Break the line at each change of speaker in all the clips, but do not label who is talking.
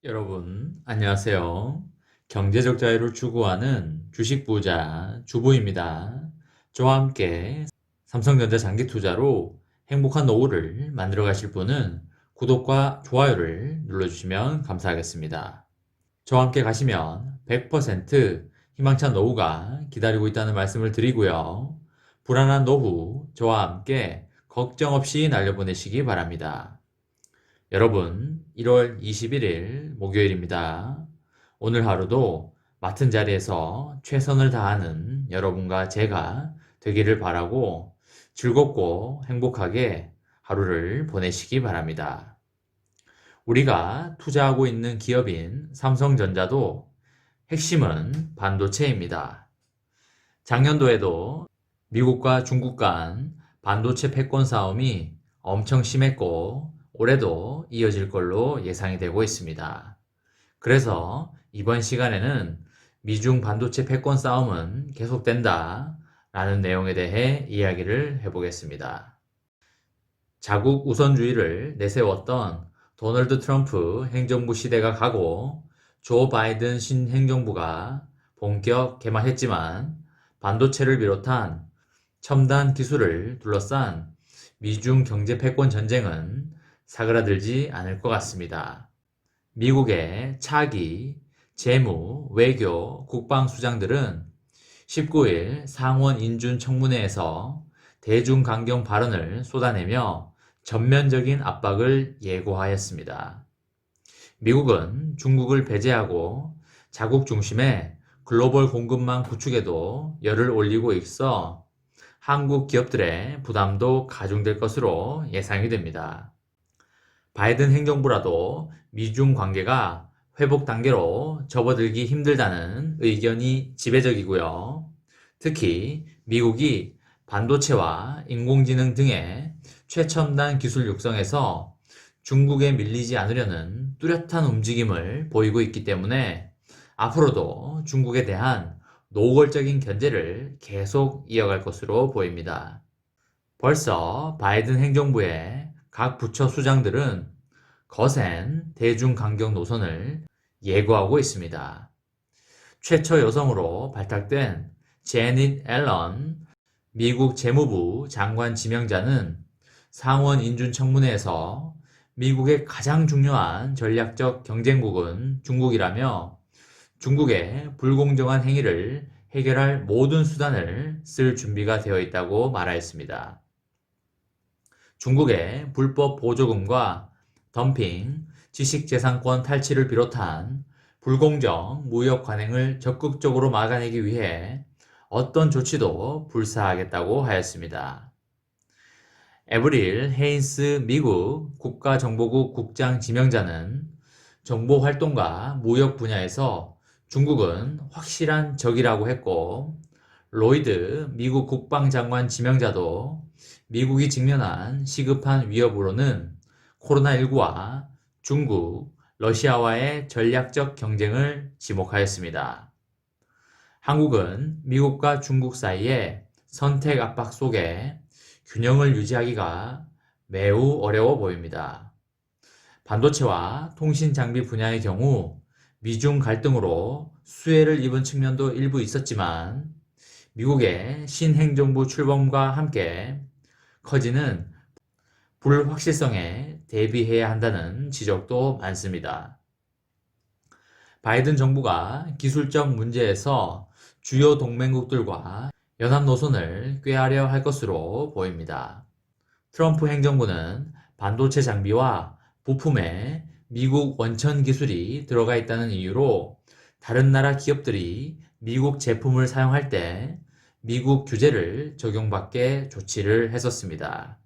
여러분, 안녕하세요. 경제적 자유를 추구하는 주식 부자 주부입니다. 저와 함께 삼성전자 장기 투자로 행복한 노후를 만들어 가실 분은 구독과 좋아요를 눌러주시면 감사하겠습니다. 저와 함께 가시면 100% 희망찬 노후가 기다리고 있다는 말씀을 드리고요. 불안한 노후, 저와 함께 걱정 없이 날려보내시기 바랍니다. 여러분, 1월 21일 목요일입니다. 오늘 하루도 맡은 자리에서 최선을 다하는 여러분과 제가 되기를 바라고 즐겁고 행복하게 하루를 보내시기 바랍니다. 우리가 투자하고 있는 기업인 삼성전자도 핵심은 반도체입니다. 작년도에도 미국과 중국 간 반도체 패권 싸움이 엄청 심했고 올해도 이어질 걸로 예상이 되고 있습니다. 그래서 이번 시간에는 미중 반도체 패권 싸움은 계속된다 라는 내용에 대해 이야기를 해보겠습니다. 자국 우선주의를 내세웠던 도널드 트럼프 행정부 시대가 가고 조 바이든 신행정부가 본격 개막했지만 반도체를 비롯한 첨단 기술을 둘러싼 미중 경제 패권 전쟁은 사그라들지 않을 것 같습니다. 미국의 차기, 재무, 외교, 국방수장들은 19일 상원 인준 청문회에서 대중강경 발언을 쏟아내며 전면적인 압박을 예고하였습니다. 미국은 중국을 배제하고 자국 중심의 글로벌 공급망 구축에도 열을 올리고 있어 한국 기업들의 부담도 가중될 것으로 예상이 됩니다. 바이든 행정부라도 미중 관계가 회복 단계로 접어들기 힘들다는 의견이 지배적이고요. 특히 미국이 반도체와 인공지능 등의 최첨단 기술 육성에서 중국에 밀리지 않으려는 뚜렷한 움직임을 보이고 있기 때문에 앞으로도 중국에 대한 노골적인 견제를 계속 이어갈 것으로 보입니다. 벌써 바이든 행정부의 각 부처 수장들은 거센 대중강경 노선을 예고하고 있습니다. 최초 여성으로 발탁된 제닛 앨런 미국 재무부 장관 지명자는 상원 인준 청문회에서 미국의 가장 중요한 전략적 경쟁국은 중국이라며 중국의 불공정한 행위를 해결할 모든 수단을 쓸 준비가 되어 있다고 말하였습니다. 중국의 불법 보조금과 덤핑, 지식재산권 탈취를 비롯한 불공정 무역 관행을 적극적으로 막아내기 위해 어떤 조치도 불사하겠다고 하였습니다. 에브릴 헤인스 미국 국가정보국 국장 지명자는 정보활동과 무역 분야에서 중국은 확실한 적이라고 했고, 로이드 미국 국방장관 지명자도 미국이 직면한 시급한 위협으로는 코로나19와 중국, 러시아와의 전략적 경쟁을 지목하였습니다. 한국은 미국과 중국 사이의 선택 압박 속에 균형을 유지하기가 매우 어려워 보입니다. 반도체와 통신 장비 분야의 경우 미중 갈등으로 수혜를 입은 측면도 일부 있었지만 미국의 신행정부 출범과 함께 커지는 불확실성에 대비해야 한다는 지적도 많습니다. 바이든 정부가 기술적 문제에서 주요 동맹국들과 연합 노선을 꾀하려 할 것으로 보입니다. 트럼프 행정부는 반도체 장비와 부품에 미국 원천 기술이 들어가 있다는 이유로 다른 나라 기업들이 미국 제품을 사용할 때 미국 규제를 적용받게 조치를 했었습니다.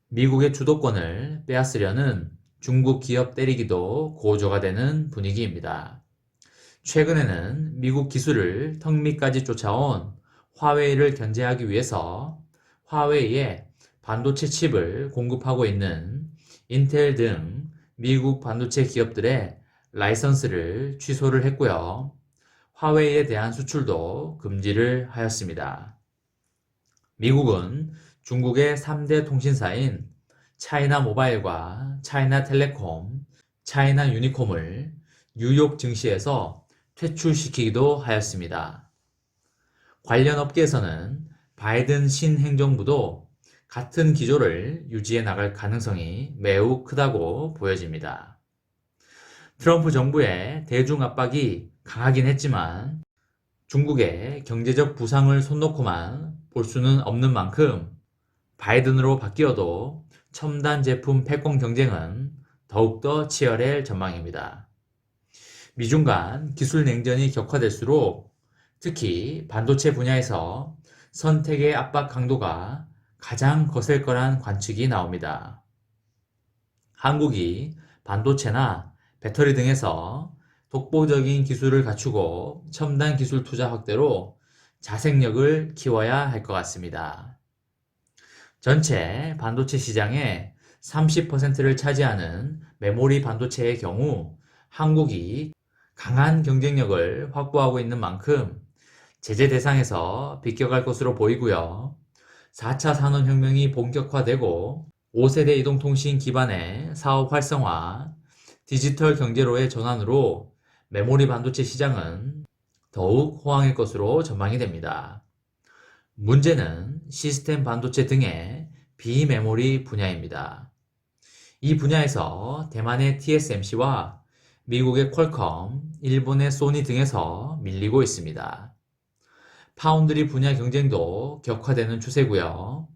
미국의 주도권을 빼앗으려는 중국 기업 때리기도 고조가 되는 분위기입니다. 최근에는 미국 기술을 턱 밑까지 쫓아온 화웨이를 견제하기 위해서 화웨이에 반도체 칩을 공급하고 있는 인텔 등 미국 반도체 기업들의 라이선스를 취소를 했고요. 화웨이에 대한 수출도 금지를 하였습니다. 미국은 중국의 3대 통신사인 차이나 모바일과 차이나 텔레콤, 차이나 유니콤을 뉴욕 증시에서 퇴출시키기도 하였습니다. 관련 업계에서는 바이든 신행정부도 같은 기조를 유지해 나갈 가능성이 매우 크다고 보여집니다. 트럼프 정부의 대중 압박이 강하긴 했지만 중국의 경제적 부상을 손 놓고만 볼 수는 없는 만큼 바이든으로 바뀌어도 첨단 제품 패권 경쟁은 더욱더 치열할 전망입니다. 미중 간 기술 냉전이 격화될수록 특히 반도체 분야에서 선택의 압박 강도가 가장 거셀 거란 관측이 나옵니다. 한국이 반도체나 배터리 등에서 독보적인 기술을 갖추고 첨단 기술 투자 확대로 자생력을 키워야 할 것 같습니다. 전체 반도체 시장의 30%를 차지하는 메모리 반도체의 경우 한국이 강한 경쟁력을 확보하고 있는 만큼 제재 대상에서 비껴갈 것으로 보이고요. 4차 산업혁명이 본격화되고 5세대 이동통신 기반의 사업 활성화, 디지털 경제로의 전환으로 메모리 반도체 시장은 더욱 호황일 것으로 전망이 됩니다. 문제는 시스템 반도체 등의 비메모리 분야입니다. 이 분야에서 대만의 TSMC와 미국의 퀄컴, 일본의 소니 등에서 밀리고 있습니다. 파운드리 분야 경쟁도 격화되는 추세고요.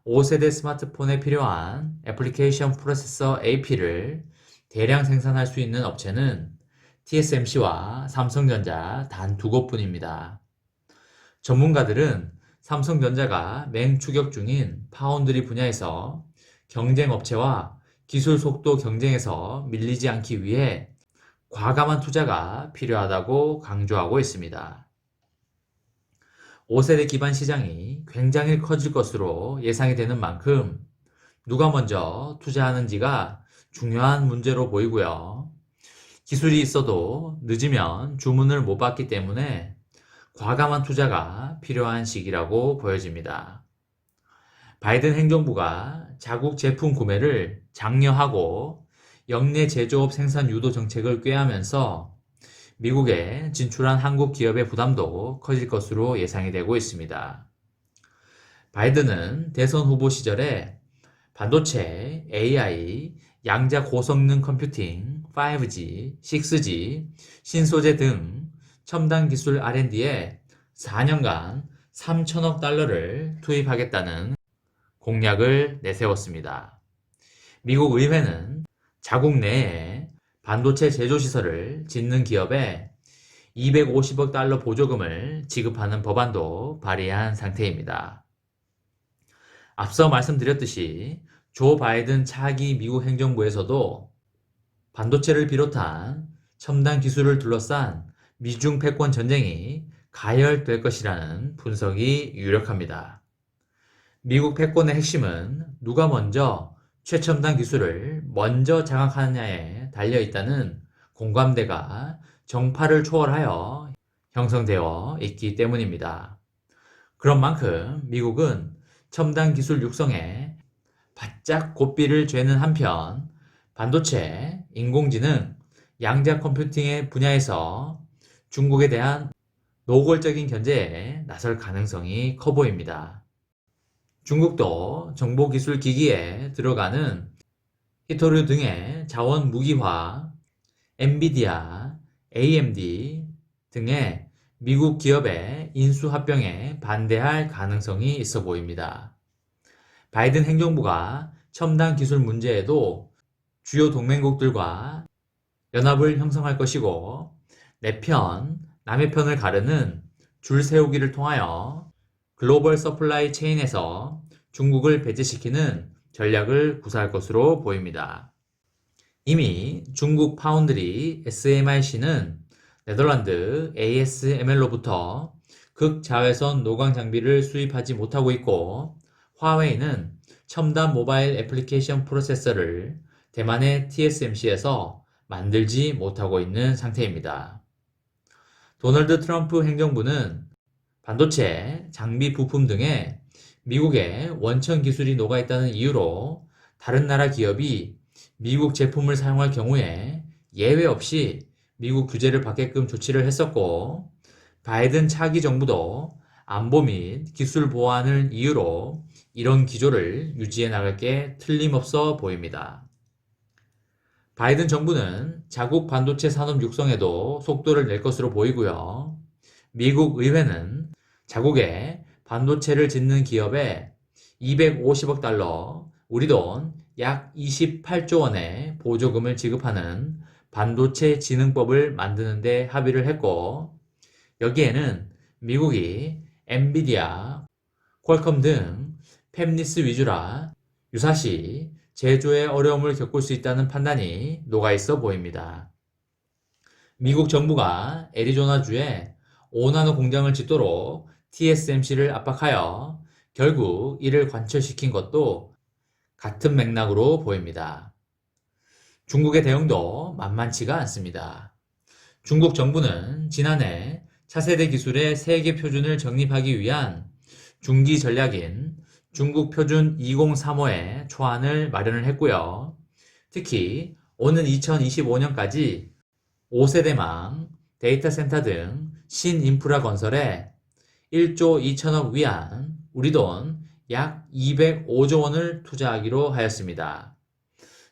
5세대 스마트폰에 필요한 애플리케이션 프로세서 AP를 대량 생산할 수 있는 업체는 TSMC와 삼성전자 단 두 곳뿐입니다. 전문가들은 삼성전자가 맹추격 중인 파운드리 분야에서 경쟁 업체와 기술 속도 경쟁에서 밀리지 않기 위해 과감한 투자가 필요하다고 강조하고 있습니다. 5세대 기반 시장이 굉장히 커질 것으로 예상이 되는 만큼 누가 먼저 투자하는지가 중요한 문제로 보이고요. 기술이 있어도 늦으면 주문을 못 받기 때문에 과감한 투자가 필요한 시기라고 보여집니다. 바이든 행정부가 자국 제품 구매를 장려하고 역내 제조업 생산 유도 정책을 꾀하면서 미국에 진출한 한국 기업의 부담도 커질 것으로 예상이 되고 있습니다. 바이든은 대선 후보 시절에 반도체, AI, 양자 고성능 컴퓨팅, 5G, 6G, 신소재 등 첨단 기술 R&D에 4년간 3천억 달러를 투입하겠다는 공약을 내세웠습니다. 미국 의회는 자국 내에 반도체 제조시설을 짓는 기업에 250억 달러 보조금을 지급하는 법안도 발의한 상태입니다. 앞서 말씀드렸듯이 조 바이든 차기 미국 행정부에서도 반도체를 비롯한 첨단 기술을 둘러싼 미중 패권 전쟁이 가열될 것이라는 분석이 유력합니다. 미국 패권의 핵심은 누가 먼저 최첨단 기술을 먼저 장악하느냐에 달려 있다는 공감대가 정파를 초월하여 형성되어 있기 때문입니다. 그런 만큼 미국은 첨단 기술 육성에 바짝 고삐를 죄는 한편 반도체, 인공지능, 양자 컴퓨팅의 분야에서 중국에 대한 노골적인 견제에 나설 가능성이 커 보입니다. 중국도 정보기술기기에 들어가는 히토류 등의 자원 무기화, 엔비디아, AMD 등의 미국 기업의 인수합병에 반대할 가능성이 있어 보입니다. 바이든 행정부가 첨단 기술 문제에도 주요 동맹국들과 연합을 형성할 것이고 내 편, 남의 편을 가르는 줄 세우기를 통하여 글로벌 서플라이 체인에서 중국을 배제시키는 전략을 구사할 것으로 보입니다. 이미 중국 파운드리 SMIC는 네덜란드 ASML로부터 극자외선 노광 장비를 수입하지 못하고 있고 화웨이는 첨단 모바일 애플리케이션 프로세서를 대만의 TSMC에서 만들지 못하고 있는 상태입니다. 도널드 트럼프 행정부는 반도체, 장비 부품 등에 미국의 원천 기술이 녹아있다는 이유로 다른 나라 기업이 미국 제품을 사용할 경우에 예외 없이 미국 규제를 받게끔 조치를 했었고, 바이든 차기 정부도 안보 및 기술 보안을 이유로 이런 기조를 유지해 나갈 게 틀림없어 보입니다. 바이든 정부는 자국 반도체 산업 육성에도 속도를 낼 것으로 보이고요. 미국 의회는 자국에 반도체를 짓는 기업에 250억 달러, 우리 돈 약 28조 원의 보조금을 지급하는 반도체 진흥법을 만드는 데 합의를 했고, 여기에는 미국이 엔비디아, 퀄컴 등 팹리스 위주라 유사시 제조에 어려움을 겪을 수 있다는 판단이 녹아있어 보입니다. 미국 정부가 애리조나주에 5나노 공장을 짓도록 TSMC를 압박하여 결국 이를 관철시킨 것도 같은 맥락으로 보입니다. 중국의 대응도 만만치가 않습니다. 중국 정부는 지난해 차세대 기술의 세계 표준을 정립하기 위한 중기 전략인 중국 표준 2035의 초안을 마련을 했고요. 특히 오는 2025년까지 5세대망, 데이터 센터 등 신인프라 건설에 1조 2천억 위안, 우리 돈 약 205조 원을 투자하기로 하였습니다.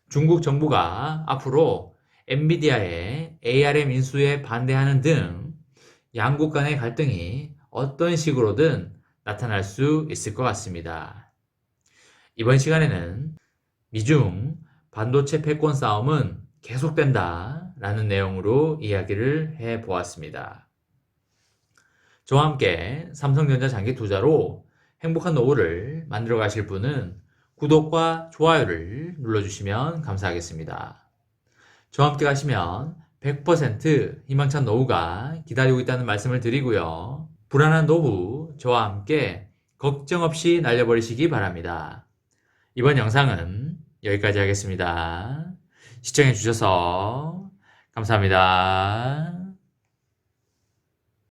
중국 정부가 앞으로 엔비디아의 ARM 인수에 반대하는 등 양국 간의 갈등이 어떤 식으로든 나타날 수 있을 것 같습니다. 이번 시간에는 미중 반도체 패권 싸움은 계속된다 라는 내용으로 이야기를 해보았습니다. 저와 함께 삼성전자 장기 투자로 행복한 노후를 만들어 가실 분은 구독과 좋아요를 눌러주시면 감사하겠습니다. 저와 함께 가시면 100% 희망찬 노후가 기다리고 있다는 말씀을 드리고요. 불안한 노후 저와 함께 걱정 없이 날려버리시기 바랍니다. 이번 영상은 여기까지 하겠습니다. 시청해주셔서 감사합니다.